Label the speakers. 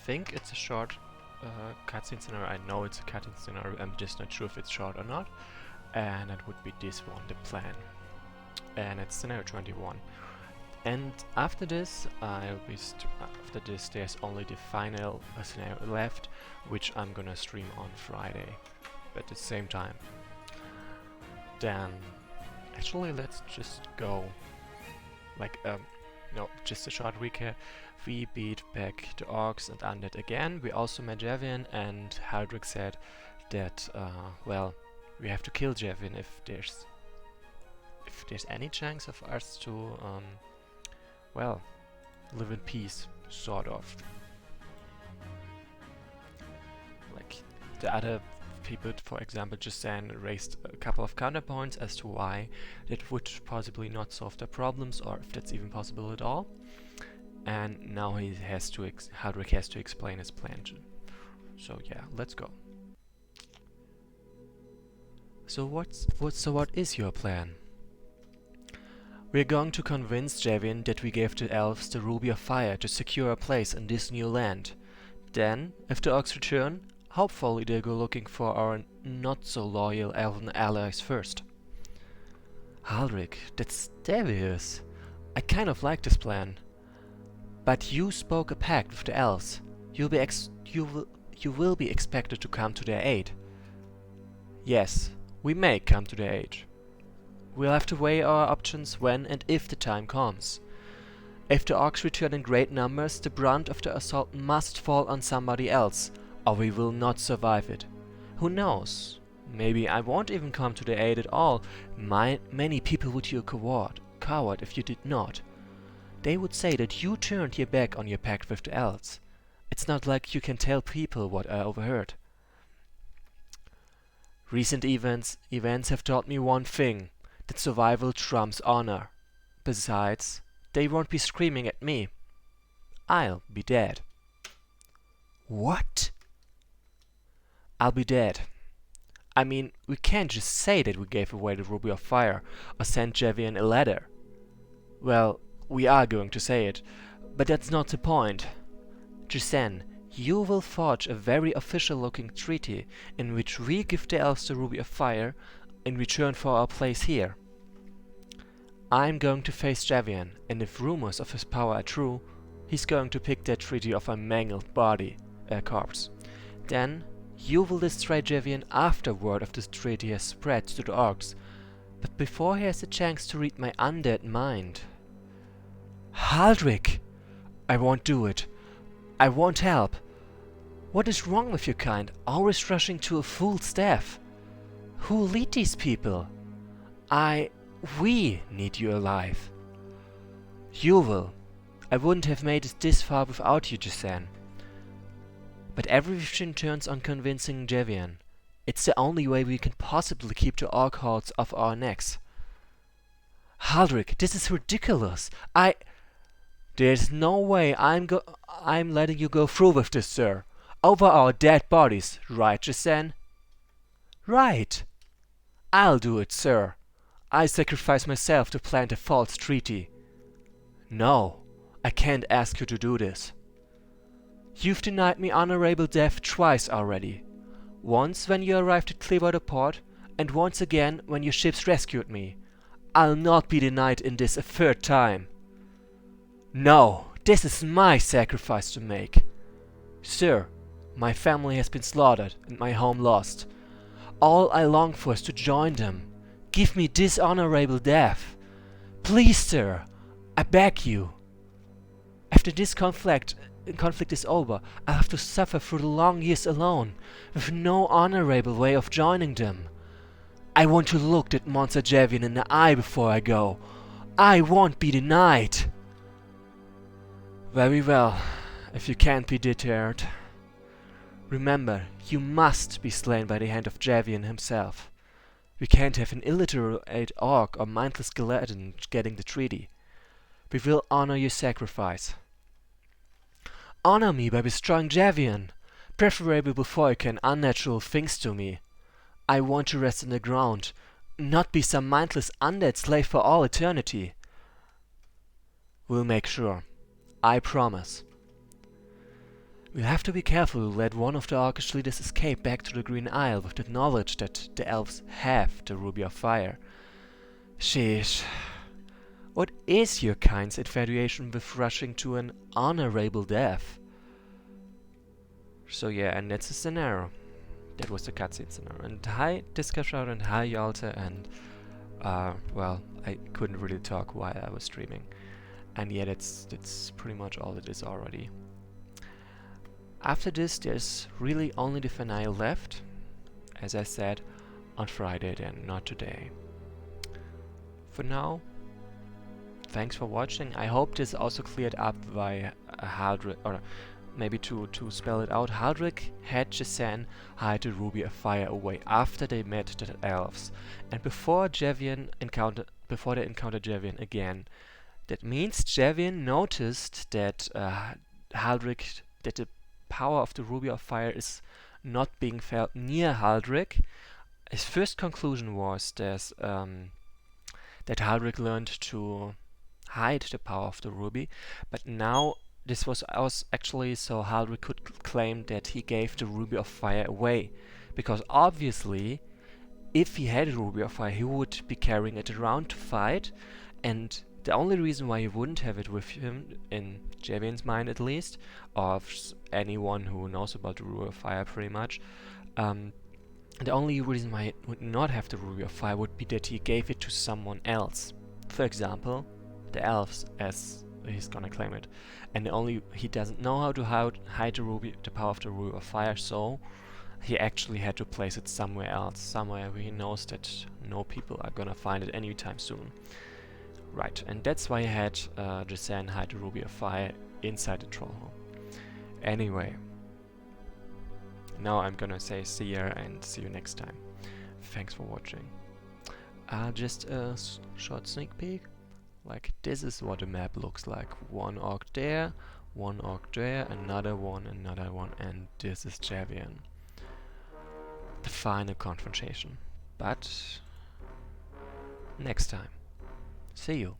Speaker 1: think it's a short cutscene scenario. I know it's a cutscene scenario. I'm just not sure if it's short or not. And it would be this one, the plan. And it's scenario 21. And after this, after this, there's only the final scenario left, which I'm gonna stream on Friday, at the same time. Then, actually, let's just go. Like, no, just a short recap. We beat back the orcs and undead again. We also met Javian, and Haldrick said that, well, we have to kill Javian if there's any chance of us to, well, live in peace, sort of. Like, the other people, for example, just then raised a couple of counterpoints as to why that would possibly not solve their problems, or if that's even possible at all. And now he has to Haldrick has to explain his plan. So yeah, let's go. So what is your plan? We're going to convince Javian that we gave the elves the Ruby of Fire to secure a place in this new land. Then, if the orcs return, hopefully they'll go looking for our not-so-loyal elven allies first. Haldrick, that's devious. I kind of like this plan. But you spoke a pact with the elves. You will be expected to come to their aid. Yes, we may come to their aid. We'll have to weigh our options when and if the time comes. If the orcs return in great numbers, the brunt of the assault must fall on somebody else, or we will not survive it. Who knows? Maybe I won't even come to their aid at all. Many people would you a coward if you did not. They would say that you turned your back on your pact with the elves. It's not like you can tell people what I overheard. Recent events have taught me one thing, that survival trumps honor. Besides, they won't be screaming at me. I'll be dead. What? I'll be dead. I mean, we can't just say that we gave away the Ruby of Fire, or send Javian a letter. Well, we are going to say it, but that's not the point. Jizen, you will forge a very official-looking treaty in which we give the elves the Ruby of Fire in return for our place here. I'm going to face Javian, and if rumors of his power are true, he's going to pick that treaty off a mangled corpse. Then, you will destroy Javian after word of this treaty has spread to the orcs, but before he has a chance to read my undead mind. Haldrick! I won't do it. I won't help. What is wrong with your kind, always rushing to a full staff? Who lead these people? We need you alive. You will. I wouldn't have made it this far without you, Jizen. But everything turns on convincing Javian. It's the only way we can possibly keep the orc hordes off our necks. Haldrick, this is ridiculous. There's no way I'm letting you go through with this, sir. Over our dead bodies, right, Jizen? Right. I'll do it, sir. I sacrifice myself to plant a false treaty. No, I can't ask you to do this. You've denied me honorable death twice already. Once when you arrived at Clearwater Port, and once again when your ships rescued me. I'll not be denied in this a third time. No, this is my sacrifice to make. Sir, my family has been slaughtered and my home lost. All I long for is to join them. Give me this honorable death. Please, sir, I beg you. After this conflict is over, I'll have to suffer through the long years alone, with no honorable way of joining them. I want to look that monster Javian in the eye before I go. I won't be denied. Very well, if you can't be deterred. Remember, you must be slain by the hand of Javian himself. We can't have an illiterate orc or mindless skeleton getting the treaty. We will honor your sacrifice. Honor me by destroying Javian, preferably before you can unnatural things to me. I want to rest in the ground, not be some mindless undead slave for all eternity. We'll make sure. I promise. We'll have to be careful to let one of the Orcish leaders escape back to the Green Isle with the knowledge that the elves have the Ruby of Fire. Sheesh. What is your kind's infatuation with rushing to an honorable death? So yeah, and that's the scenario. That was the cutscene scenario. And hi Discussion and hi Yalta, and well, I couldn't really talk while I was streaming. And yeah, that's pretty much all it is already. After this, there's really only the finale left, as I said, on Friday then, not today. For now, thanks for watching. I hope this also cleared up why Haldrick, or maybe to spell it out, Haldrick had Jasan hide the Ruby of Fire away after they met the elves, and before they encountered Javian again. That means Javian noticed that Haldrick, that the power of the Ruby of Fire is not being felt near Haldrick. His first conclusion was that Haldrick learned to hide the power of the Ruby, but now this was actually so Haldrick could claim that he gave the Ruby of Fire away, because obviously if he had a Ruby of Fire he would be carrying it around to fight, and the only reason why he wouldn't have it with him, in Javian's mind at least, or anyone who knows about the Ruby of Fire pretty much, the only reason why he would not have the Ruby of Fire would be that he gave it to someone else. For example, the elves, as he's gonna claim it. And he doesn't know how to hide the power of the Ruby of Fire, so he actually had to place it somewhere else, somewhere where he knows that no people are gonna find it anytime soon. Right, and that's why he had Jasan hide the Ruby of Fire inside the troll hole. Anyway, now I'm gonna say see ya and see you next time. Thanks for watching. Just a short sneak peek. Like, this is what the map looks like. One orc there, another one, and this is Javian. The final confrontation. But next time. See you.